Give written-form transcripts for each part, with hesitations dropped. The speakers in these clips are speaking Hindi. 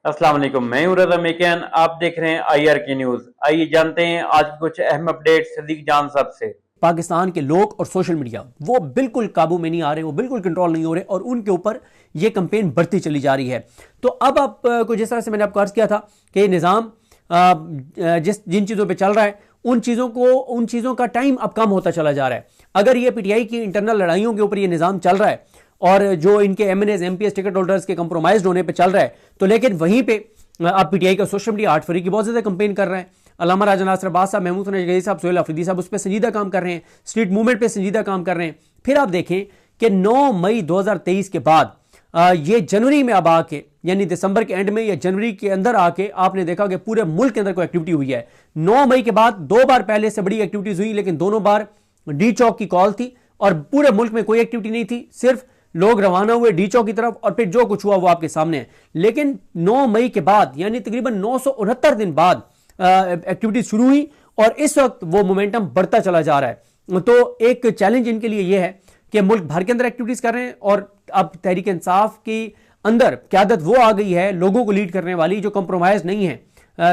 अस्सलाम वालेकुम, मैं हूं रज़ा मेकियान। आप देख रहे हैं IR की न्यूज़। आइए जानते हैं आज की कुछ अहम अपडेट सदीक जान साहब से। पाकिस्तान के लोग और सोशल मीडिया वो बिल्कुल काबू में नहीं आ रहे, वो बिल्कुल कंट्रोल नहीं हो रहे और उनके ऊपर ये कंपेन बढ़ती चली जा रही है। तो अब आपको जिस तरह से मैंने आपको अर्ज किया था कि ये निज़ाम जिन चीज़ों पे चल रहा है उन चीज़ों का टाइम अब कम होता चला जा रहा है। अगर ये PTI की इंटरनल लड़ाइयों के ऊपर ये निज़ाम चल रहा है और जो इनके MNAs MPs टिकट होल्डर्स के कंप्रोमाइज होने पर चल रहा है, तो लेकिन वहीं पर अब PTI का सोशल मीडिया 8 फरवरी की बहुत ज़्यादा कंपेन कर रहा है। अल्लामा राजा नासिर अब्बास साहब, महमूद नजगई साहब, सोहेल अफरीदी साहब उस पर संजीदा काम कर रहे हैं, स्ट्रीट मूवमेंट पे संजीदा काम कर रहे हैं। फिर आप देखें कि 9 मई 2023 के बाद ये जनवरी में अब आके, यानी दिसंबर के एंड में या जनवरी के अंदर आके आपने देखा कि पूरे मुल्क के अंदर कोई एक्टिविटी हुई है। 9 मई के बाद 2 बार पहले से बड़ी एक्टिविटीज हुई, लेकिन दोनों बार डी चौक की कॉल थी और पूरे मुल्क में कोई एक्टिविटी नहीं थी। सिर्फ लोग रवाना हुए डी चौक की तरफ और फिर जो कुछ हुआ वो आपके सामने है। लेकिन 9 मई के बाद यानी तकरीबन 969 दिन बाद एक्टिविटी शुरू हुई और इस वक्त वो मोमेंटम बढ़ता चला जा रहा है। तो एक चैलेंज इनके लिए ये है कि मुल्क भर के अंदर एक्टिविटीज कर रहे हैं और अब तहरीक इंसाफ की अंदर क्यादत वो आ गई है, लोगों को लीड करने वाली, जो कंप्रोमाइज नहीं है,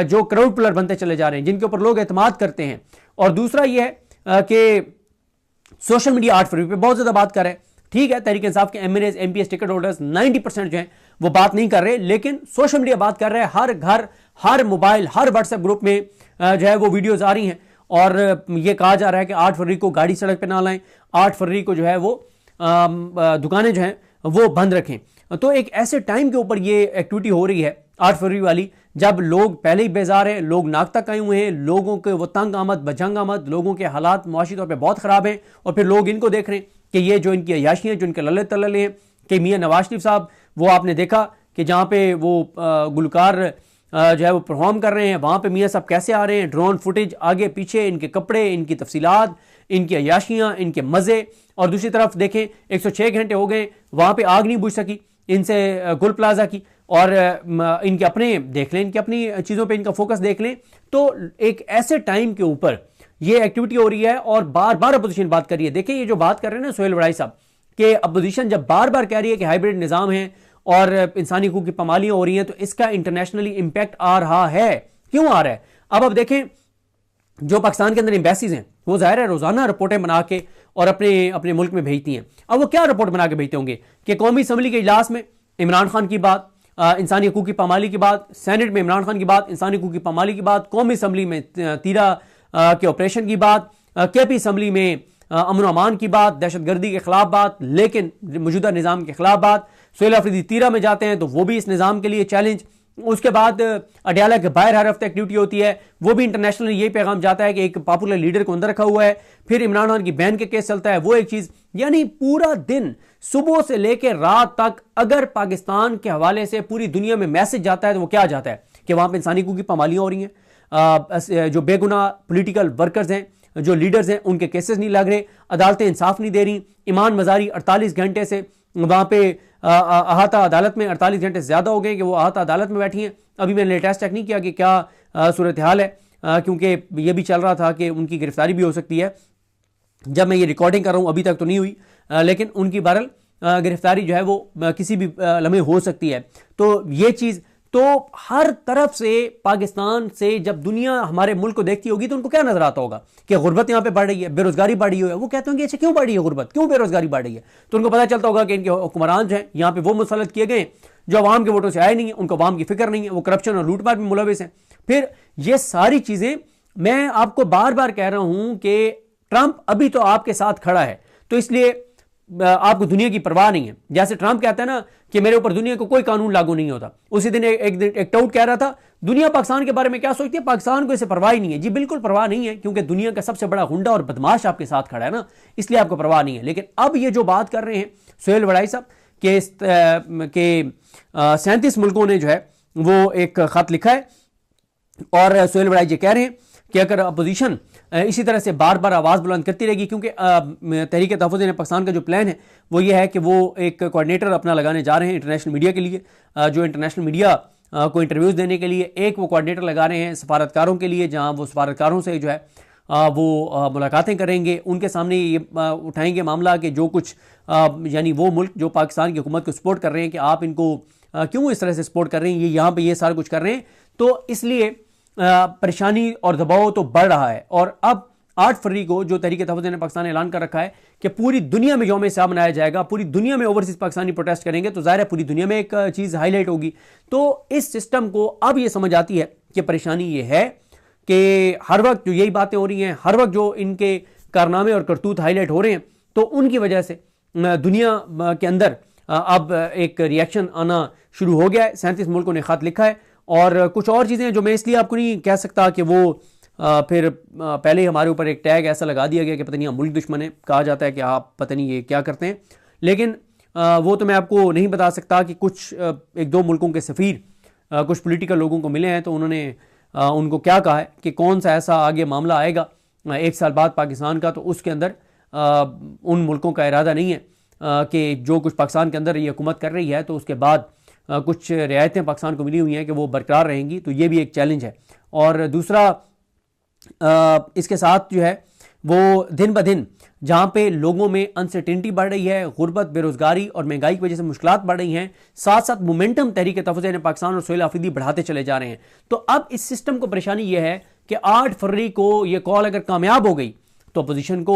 जो क्राउड पुलर बनते चले जा रहे हैं, जिनके ऊपर लोग एतमाद करते हैं। और दूसरा ये है कि सोशल मीडिया 8 फरवरी पे बहुत ज्यादा बात कर रहे हैं। ठीक है, तहरीक इंसाफ के MNAs MPs टिकट होल्डर्स 90% जो है वो बात नहीं कर रहे, लेकिन सोशल मीडिया बात कर रहे हैं। हर घर, हर मोबाइल, हर व्हाट्सएप ग्रुप में जो है वो वीडियोस आ रही हैं और ये कहा जा रहा है कि 8 फरवरी को गाड़ी सड़क पे ना लाएं, 8 फरवरी को जो है वो दुकानें जो हैं वो बंद रखें। तो एक ऐसे टाइम के ऊपर ये एक्टिविटी हो रही है 8 फरवरी वाली, जब लोग पहले ही बेजार हैं, लोग नाक तक आए हुए हैं, लोगों के वो तंग आमद बजंग आमद, लोगों के हालात मुआशी तौर पर बहुत ख़राब हैं। और फिर लोग इनको देख रहे हैं कि ये जो इनकी अयाशी हैं, जो इनके लल्ले तल्ले हैं, कि मियाँ नवाज शरीफ साहब वो आपने देखा कि जहाँ पे वो गुलकार जो है वो परफॉर्म कर रहे हैं, वहाँ पे मियाँ साहब कैसे आ रहे हैं, ड्रोन फुटेज आगे पीछे, इनके कपड़े, इनकी तफसीलात, इनकी अयाशियाँ, इनके मज़े। और दूसरी तरफ देखें 106 घंटे हो गए, वहाँ पे आग नहीं बुझ सकी इनसे गुल प्लाजा की। और इनके अपने देख लें, इनकी अपनी चीज़ों पे इनका फोकस देख लें। तो एक ऐसे टाइम के ऊपर ये एक्टिविटी हो रही है और बार बार अपोजिशन बात कर रही है। देखिए ये जो बात कर रहे हैं ना सोहेल वड़ाई साहब, कि अपोजिशन जब बार बार कह रही है कि हाइब्रिड निज़ाम है और इंसानी हकूक़ की पामालियाँ हो रही हैं, तो इसका इंटरनेशनली इंपैक्ट आ रहा है। क्यों आ रहा है? अब देखें, जो पाकिस्तान के अंदर एम्बेसीज हैं वो ज़ाहिर है रोज़ाना रिपोर्टें बना के और अपने अपने मुल्क में भेजती हैं। अब वो क्या रिपोर्ट बना के भेजते होंगे कि कौमी असम्बली के इजलास में इमरान खान की बात, इंसानी हकूक़ की पामाली की बात, सेनेट में इमरान खान की बात, इंसानी हकूक़ की पामाली की बात, कौमी असम्बली में तीरा के ऑपरेशन की बात, KP असम्बली में अमन अमान की बात, दहशतगर्दी के खिलाफ बात, लेकिन मौजूदा निज़ाम के खिलाफ बात। सोहेल अफरीदी तीरा में जाते हैं तो वो भी इस निज़ाम के लिए चैलेंज। उसके बाद अडयाला के बाहर हर हफ्ते एक्टिविटी होती है, वो भी इंटरनेशनली यही पैगाम जाता है कि एक पॉपुलर लीडर को अंदर रखा हुआ है। फिर इमरान खान की बहन के केस चलता है, वो एक चीज़। यानी पूरा दिन सुबह से लेकर रात तक अगर पाकिस्तान के हवाले से पूरी दुनिया में मैसेज जाता है तो वो क्या जाता है कि वहाँ पर इंसानी हकूक़ की पामालियाँ हो रही हैं, जो बेगुनाह पोलिटिकल वर्कर्स हैं, जो लीडर्स हैं, उनके केसेस नहीं लग रहे, अदालतें इंसाफ नहीं दे रही। ईमान मजारी 48 घंटे से वहाँ पे अहाता अदालत में 48 घंटे से ज़्यादा हो गए कि वो अहाता अदालत में बैठी हैं। अभी मैंने लेटेस्ट चेक नहीं किया कि क्या सूरत हाल है, क्योंकि ये भी चल रहा था कि उनकी गिरफ्तारी भी हो सकती है। जब मैं ये रिकॉर्डिंग कर रहा हूँ अभी तक तो नहीं हुई, लेकिन उनकी बहरहाल गिरफ्तारी जो है वो किसी भी लम्हे हो सकती है। तो ये चीज़, तो हर तरफ से पाकिस्तान से जब दुनिया हमारे मुल्क को देखती होगी तो उनको क्या नजर आता होगा कि गुर्बत यहाँ पे बढ़ रही है, बेरोजगारी बढ़ी हुई है। वो कहते होंगे अच्छा क्यों बढ़ रही है गुर्बत, क्यों बेरोजगारी बढ़ रही है? तो उनको पता चलता होगा कि इनके हुक्मरान जो है यहाँ पे वो मुसल्लत किए गए जो अवाम के वोटों से आए नहीं है, उनको अवाम की फिक्र नहीं है, वो करप्शन और लूटमार में मुलविस हैं। फिर ये सारी चीजें मैं आपको बार बार कह रहा हूं कि ट्रंप अभी तो आपके साथ खड़ा है, तो इसलिए आपको दुनिया की परवाह नहीं है। जैसे ट्रंप कहता है ना कि मेरे ऊपर दुनिया को कोई कानून लागू नहीं होता, उसी दिन एक टाउट कह रहा था दुनिया पाकिस्तान के बारे में क्या सोचती है, पाकिस्तान को इसे परवाह ही नहीं है। जी बिल्कुल परवाह नहीं है, क्योंकि दुनिया का सबसे बड़ा गुंडा और बदमाश आपके साथ खड़ा है ना, इसलिए आपको परवाह नहीं है। लेकिन अब ये जो बात कर रहे हैं सोहेल वड़ाई साहब के 37 मुल्कों ने जो है वो एक खत लिखा है और सोहेल वड़ाई जी कह रहे हैं कि अगर अपोजिशन इसी तरह से बार बार आवाज़ बुलंद करती रहेगी, क्योंकि तहरीक तहफ़्फ़ुज़ पाकिस्तान का जो प्लान है वो ये है कि वो एक कोऑर्डिनेटर अपना लगाने जा रहे हैं इंटरनेशनल मीडिया के लिए, जो इंटरनेशनल मीडिया को इंटरव्यूज़ देने के लिए एक वो कोऑर्डिनेटर लगा रहे हैं सफारतकारों के लिए, जहाँ वो सफारतकारों से जो है वो मुलाकातें करेंगे, उनके सामने ये उठाएंगे मामला कि जो कुछ यानी वो मुल्क जो पाकिस्तान की हुकूमत को सपोर्ट कर रहे हैं कि आप इनको क्यों इस तरह से सपोर्ट कर रहे हैं, ये यहाँ पे ये सारा कुछ कर रहे हैं। तो इसलिए परेशानी और दबाव तो बढ़ रहा है। और अब 8 फरवरी को जो तहरीक तहफ़्फ़ुज़ पाकिस्तान ने ऐलान कर रखा है कि पूरी दुनिया में यौम इस्लाम मनाया जाएगा, पूरी दुनिया में ओवरसीज पाकिस्तानी प्रोटेस्ट करेंगे, तो जाहिर है पूरी दुनिया में एक चीज़ हाईलाइट होगी। तो इस सिस्टम को अब ये समझ आती है कि परेशानी ये है कि हर वक्त जो यही बातें हो रही हैं, हर वक्त जो इनके कारनामे और करतूत हाईलाइट हो रहे हैं, तो उनकी वजह से दुनिया के अंदर अब एक रिएक्शन आना शुरू हो गया है। 37 मुल्कों ने खत लिखा है और कुछ और चीज़ें जो मैं इसलिए आपको नहीं कह सकता कि वो फिर पहले ही हमारे ऊपर एक टैग ऐसा लगा दिया गया कि पता नहीं हम मुल्क दुश्मन है, कहा जाता है कि आप पता नहीं ये क्या करते हैं। लेकिन वो तो मैं आपको नहीं बता सकता कि कुछ 1-2 मुल्कों के सफ़ीर कुछ पॉलिटिकल लोगों को मिले हैं, तो उन्होंने उनको क्या कहा है कि कौन सा ऐसा आगे मामला आएगा 1 साल बाद पाकिस्तान का, तो उसके अंदर उन मुल्कों का इरादा नहीं है कि जो कुछ पाकिस्तान के अंदर ये हुकूमत कर रही है तो उसके बाद कुछ रियायतें पाकिस्तान को मिली हुई हैं कि वो बरकरार रहेंगी। तो ये भी एक चैलेंज है। और दूसरा इसके साथ जो है वो दिन ब दिन जहाँ पे लोगों में अनसर्टेनिटी बढ़ रही है, गुर्बत, बेरोजगारी और महंगाई की वजह से मुश्किलात बढ़ रही हैं, साथ साथ मोमेंटम तहरीक तहफ़्फ़ुज़ पाकिस्तान और सुहेल आफरीदी बढ़ाते चले जा रहे हैं। तो अब इस सिस्टम को परेशानी यह है कि 8 फरवरी को ये कॉल अगर कामयाब हो गई तो अपोजिशन को,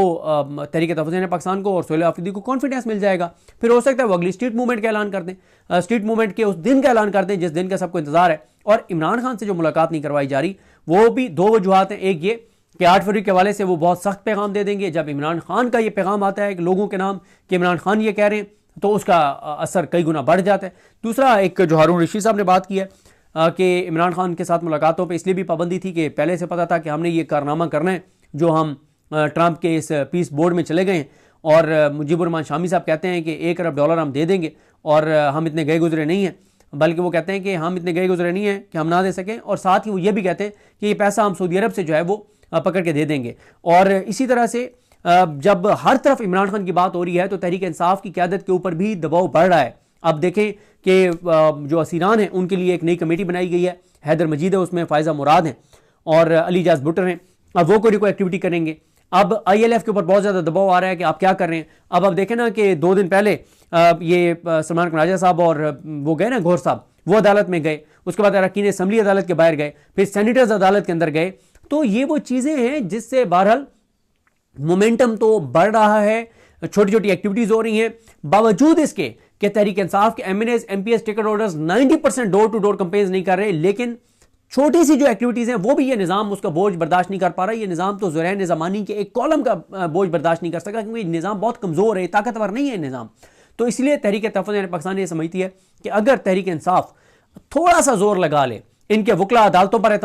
तहरीक तहफ़्फ़ुज़ पाकिस्तान को और सुहेल आफरीदी को कॉन्फिडेंस मिल जाएगा। फिर हो सकता है वो अगली स्ट्रीट मूवमेंट का ऐलान कर दें, स्ट्रीट मूवमेंट के उस दिन का ऐलान कर दें जिस दिन का सबको इंतजार है। और इमरान खान से जो मुलाकात नहीं करवाई जा रही, वो भी 2 वजूहात हैं। एक ये कि 8 फरवरी के हवाले से वो बहुत सख्त पैगाम दे देंगे। जब इमरान खान का ये पैगाम आता है कि लोगों के नाम कि इमरान खान ये कह रहे हैं, तो उसका असर कई गुना बढ़ जाता है। दूसरा, एक जो हारून रशीद साहब ने बात की है कि इमरान खान के साथ मुलाकातों पे इसलिए भी पाबंदी थी कि पहले से पता था कि हमने ये कारनामा करना है जो हम ट्रंप के इस पीस बोर्ड में चले गए हैं। और मुजीबुर रहमान शामी साहब कहते हैं कि $1 अरब हम दे देंगे और हम इतने गए गुजरे नहीं हैं, बल्कि वो कहते हैं कि हम इतने गए गुजरे नहीं हैं कि हम ना दे सकें। और साथ ही वो ये भी कहते हैं कि ये पैसा हम सऊदी अरब से जो है वो पकड़ के दे देंगे। और इसी तरह से जब हर तरफ इमरान खान की बात हो रही है तो तहरीक इंसाफ की क़यादत के ऊपर भी दबाव बढ़ रहा है। अब देखें कि जो असीरान हैं उनके लिए एक नई कमेटी बनाई गई है, हैदर मजीद है उसमें, फ़ायज़ा मुराद हैं और अली जाज भुट्टर हैं। अब वो कोई एक्टिविटी करेंगे। अब ILF के ऊपर बहुत ज़्यादा दबाव आ रहा है कि आप क्या कर रहे हैं। अब देखें ना कि 2 दिन पहले ये सलमान कनाजा साहब और वो गए ना, गौहर साहब, वो अदालत में गए, उसके बाद अरकान असम्बली अदालत के बाहर गए, फिर सेनेटर्स अदालत के अंदर गए। तो ये वो चीज़ें हैं जिससे बहरहाल मोमेंटम तो बढ़ रहा है, छोटी छोटी एक्टिविटीज़ हो रही हैं। बावजूद इसके कि तहरीक इंसाफ के MNAs MPs ticket holders 90% door to door campaigns नहीं कर रहे, लेकिन छोटी सी जो एक्टिविटीज़ हैं वो भी ये निज़ाम उसका बोझ बर्दाश्त नहीं कर पा रहा। ये निज़ाम तो ज़ुरैन निज़ामानी के एक कॉलम का बोझ बर्दाश्त नहीं कर सका, क्योंकि निज़ाम बहुत कमज़ोर है, ताकतवर नहीं है निज़ाम। तो इसलिए तहरीक तहफ़्फ़ुज़ पाकिस्तान ये समझती है कि अगर तहरीक इंसाफ थोड़ा सा जोर लगा ले, इनके वकला अदालतों पर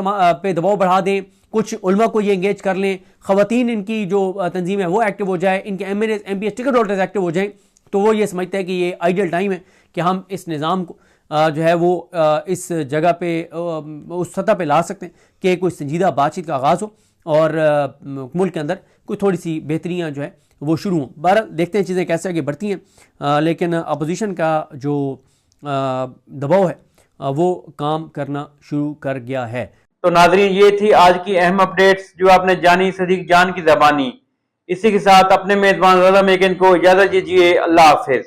पे दबाव बढ़ा दें, कुछ उलमा को ये इंगेज कर लें, ख़वातीन इनकी जो तंजीम है वो एक्टिव हो जाए, इनके MNAs MPs ticket holders active हो जाएं, तो वो ये समझते हैं कि ये आइडियल टाइम है कि हम इस निज़ाम को जो है वो इस जगह पे उस सतह पे ला सकते हैं कि कोई संजीदा बातचीत का आगाज़ हो और मुल्क के अंदर कोई थोड़ी सी बेहतरियाँ जो है वो शुरू हों। बहरहाल देखते हैं चीज़ें कैसे आगे बढ़ती हैं, लेकिन अपोजिशन का जो दबाव है वो काम करना शुरू कर गया है। तो नाज़रीन, ये थी आज की अहम अपडेट्स जो आपने जानी सदीक जान की ज़बानी। इसी के साथ अपने मेज़बान रज़ा मेकिन को इजाज़त दीजिए। अल्लाह हाफ़िज़।